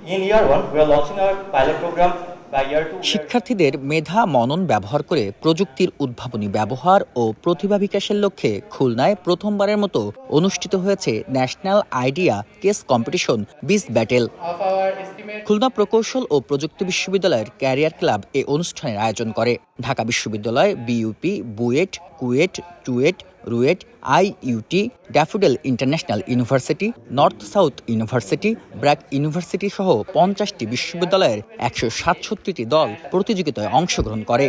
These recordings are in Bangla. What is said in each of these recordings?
In year 1, we are launching our pilot program. By year 2, শিক্ষার্থীদের মেধা মনন ব্যবহার করে প্রযুক্তির উদ্ভাবনী ব্যবহার ও প্রতিভা বিকাশের লক্ষ্যে খুলনায় প্রথমবারের মতো অনুষ্ঠিত হয়েছে ন্যাশনাল আইডিয়া কেস কম্পিটিশন বিস ব্যাটেল। খুলনা প্রকৌশল ও প্রযুক্তি বিশ্ববিদ্যালয়ের ক্যারিয়ার ক্লাব এ অনুষ্ঠানের আয়োজন করে। ঢাকা বিশ্ববিদ্যালয়, BUP, BUET, KUET, CUET, RUET, IUT, daffodil international university, north south university, BRAC university সহ 50টি বিশ্ববিদ্যালয়ের 167টি দল প্রতিযোগিতায় অংশগ্রহণ করে।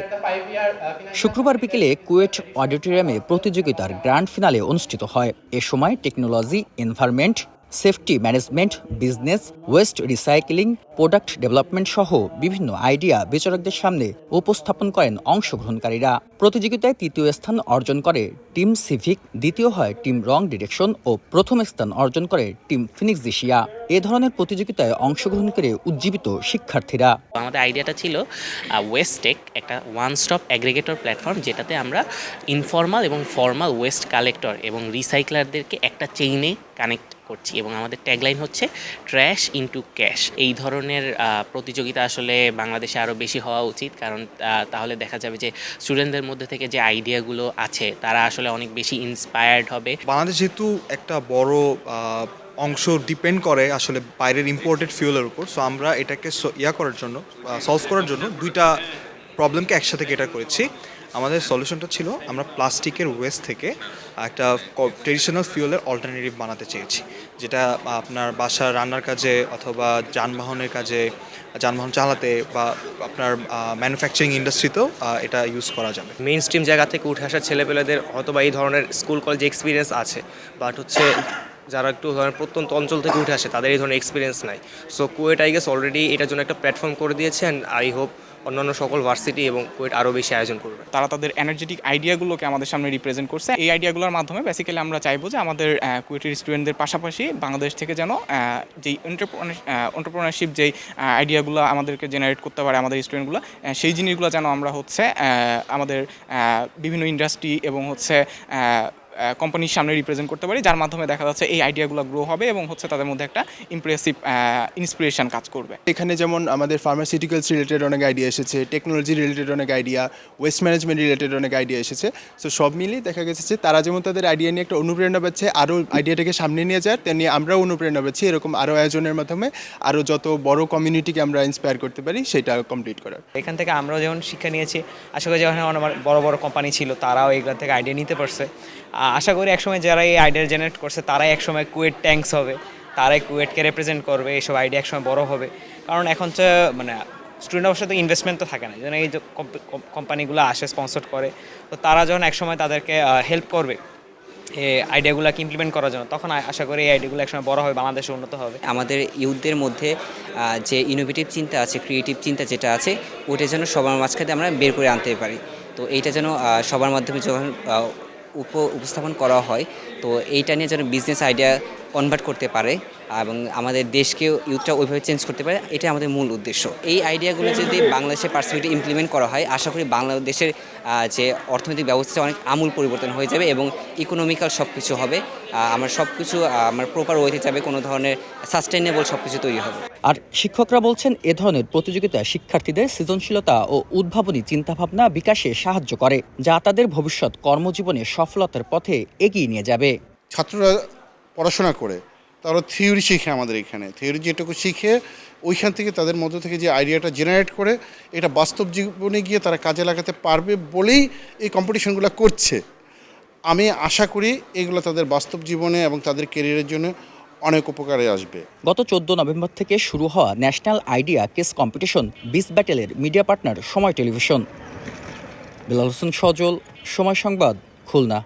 শুক্রবার বিকেলে কুয়েট অডিটোরিয়ামে প্রতিযোগিতার গ্র্যান্ড ফিনালে অনুষ্ঠিত হয়। এ সময় technology, environment, safety management, business, West recycling, product development সহ বিভিন্ন আইডিয়া বিচারকদের সামনে উপস্থাপন করেন অংশগ্রহণকারীরা। প্রতিযোগিতায় তৃতীয় স্থান অর্জন করে টিম সিভিক, দ্বিতীয় হয় টিম রং ডিরেকশন ও প্রথম স্থান অর্জন করে টিম ফিনিক্স এশিয়া। এ ধরনের প্রতিযোগিতায় অংশগ্রহণ করে উজ্জীবিত শিক্ষার্থীরা। আমাদের আইডিয়াটা ছিল ওয়েস্টেক, একটা ওয়ান স্টপ অ্যাগ্রিগেটর প্ল্যাটফর্ম, যেটাতে আমরা ইনফর্মাল এবং ফর্মাল ওয়েস্ট কালেক্টর এবং রিসাইক্লারদেরকে একটা চেইনে কানেক্ট করছি, এবং আমাদের ট্যাগলাইন হচ্ছে ট্র্যাশ ইনটু ক্যাশ। এই ধরনের প্রতিযোগিতা আসলে বাংলাদেশে আরও বেশি হওয়া উচিত, কারণ তাহলে দেখা যাবে যে স্টুডেন্টদের মধ্যে থেকে যে আইডিয়াগুলো আছে তারা আসলে অনেক বেশি ইন্সপায়ার্ড হবে। বাংলাদেশ যেহেতু একটা বড় অংশ ডিপেন্ড করে আসলে বাইরের ইম্পোর্টেড ফিউলের উপর, সো আমরা এটাকে সলভ করার জন্য দুইটা প্রবলেমকে একসাথে কেটার করেছি। আমাদের সলিউশনটা ছিল আমরা প্লাস্টিকের ওয়েস্ট থেকে একটা ট্রেডিশনাল ফিউলের অল্টারনেটিভ বানাতে চেয়েছি, যেটা আপনার বাসার রান্নার কাজে অথবা যানবাহনের কাজে, যানবাহন চালাতে বা আপনার ম্যানুফ্যাকচারিং ইন্ডাস্ট্রিতেও এটা ইউজ করা যাবে। মেইন স্ট্রিম জায়গা থেকে উঠে আসা ছেলেপেলেদের হয়তো বা এই ধরনের স্কুল কলেজে এক্সপিরিয়েন্স আছে, বাট হচ্ছে যারা একটু ধরনের প্রত্যন্ত অঞ্চল থেকে উঠে আসে তাদের এই ধরনের এক্সপিরিয়েন্স নাই। So KUET I guess already এটার জন্য একটা প্ল্যাটফর্ম করে দিয়েছে, অ্যান্ড আই হোপ অন্যান্য সকল ভার্সিটি এবং কুয়েট আরও বেশি আয়োজন করবে। তারা তাদের এনার্জেটিক আইডিয়াগুলোকে আমাদের সামনে রিপ্রেজেন্ট করছে। এই আইডিয়াগুলোর মাধ্যমে বেসিক্যালি আমরা চাইবো যে আমাদের কুয়েটের স্টুডেন্টদের পাশাপাশি বাংলাদেশ থেকে যেন যেই এন্টারপ্রেনারশিপ যেই আইডিয়াগুলো আমাদেরকে জেনারেট করতে পারে আমাদের স্টুডেন্টগুলো, সেই জিনিসগুলো যেন আমরা আমাদের বিভিন্ন ইন্ডাস্ট্রি এবং কোম্পানির সামনে রিপ্রেজেন্ট করতে পারি, যার মাধ্যমে দেখা যাচ্ছে এই আইডিয়াগুলো গ্রো হবে এবং তাদের মধ্যে একটা ইন্সপিরেশন কাজ করবে। এখানে যেমন আমাদের ফার্মাসিউটিক্যালস রিলেটেড অনেক আইডিয়া এসেছে, টেকনোলজি রিলেটেড অনেক আইডিয়া, ওয়েস্ট ম্যানেজমেন্ট রিলেটেড অনেক আইডিয়া এসেছে। সো সব মিলিয়ে দেখা গেছে যে তারা যেমন তাদের আইডিয়া নিয়ে একটা অনুপ্রেরণা পাচ্ছে, আরও আইডিয়াটাকে সামনে নিয়ে যায়, তেমনি আমরাও অনুপ্রেরণা পাচ্ছি এরকম আরও আয়োজনের মাধ্যমে আরও যত বড় কমিউনিটিকে আমরা ইন্সপায়ার করতে পারি সেটা কমপ্লিট করার। এখান থেকে আমরাও যেমন শিক্ষা নিয়েছি, আশা করি যেমন আমার বড় বড় কোম্পানি ছিল তারাও এগুলো থেকে আইডিয়া নিতে পারছে। আশা করি একসময় যারা এই আইডিয়া জেনারেট করছে তারাই একসময় কুয়েট ট্যাঙ্কস হবে, তারাই কুয়েটকে রিপ্রেজেন্ট করবে, এইসব আইডিয়া একসময় বড় হবে। কারণ এখন তো স্টুডেন্ট অবশ্য তো ইনভেস্টমেন্ট তো থাকে না, যেন এই যে কোম্পানিগুলো আসে স্পন্সর করে, তো তারা যখন একসময় তাদেরকে হেল্প করবে এই আইডিয়াগুলোকে ইমপ্লিমেন্ট করার জন্য, তখন আশা করি এই আইডিয়াগুলো একসময় বড় হবে, বাংলাদেশে উন্নত হবে। আমাদের ইউথদের মধ্যে যে ইনোভেটিভ চিন্তা আছে, ক্রিয়েটিভ চিন্তা যেটা আছে, ওটা যেন সবার মাঝখানে আমরা বের করে আনতে পারি। তো এইটা যেন সবার মাধ্যমে যখন উপস্থাপন করা হয়, তো এইটা নিয়ে যেন বিজনেস আইডিয়া কনভার্ট করতে পারে এবং আমাদের দেশকেও ইউথটা ওইভাবে চেঞ্জ করতে পারে, এটা আমাদের মূল উদ্দেশ্য। এই আইডিয়াগুলো যদি বাংলাদেশের পার্সপেক্টিভে ইমপ্লিমেন্ট করা হয়, আশা করি বাংলাদেশের যে অর্থনৈতিক ব্যবস্থা অনেক আমূল পরিবর্তন হয়ে যাবে এবং ইকোনমিক্যাল সব কিছু হবে, আমার সব কিছু আমার প্রপার ওয়েতে যাবে, কোনো ধরনের সাস্টেইনেবল সব কিছু তৈরি হবে। আর শিক্ষকরা বলছেন, এ ধরনের প্রতিযোগিতা শিক্ষার্থীদের সৃজনশীলতা ও উদ্ভাবনী চিন্তাভাবনা বিকাশে সাহায্য করে, যা তাদের ভবিষ্যৎ কর্মজীবনে সফলতার পথে এগিয়ে নিয়ে যাবে। ছাত্ররা পড়াশোনা করে তারা থিওরি শিখে, আমাদের এখানে থিওরি যেটুকু শিখে ওইখান থেকে তাদের মধ্যে থেকে যে আইডিয়াটা জেনারেট করে এটা বাস্তব জীবনে গিয়ে তারা কাজে লাগাতে পারবে বলেই এই কম্পিটিশনগুলো করছে। আমি আশা করি এগুলো তাদের বাস্তব জীবনে এবং তাদের ক্যারিয়ারের জন্য অনেক উপকারে আসবে। গত 14 নভেম্বর থেকে শুরু হওয়া ন্যাশনাল আইডিয়া কেস কম্পিটিশন বিস ব্যাটেলের মিডিয়া পার্টনার সময় টেলিভিশন। বেলাল হোসেন সজল, সময় সংবাদ, খুলনা।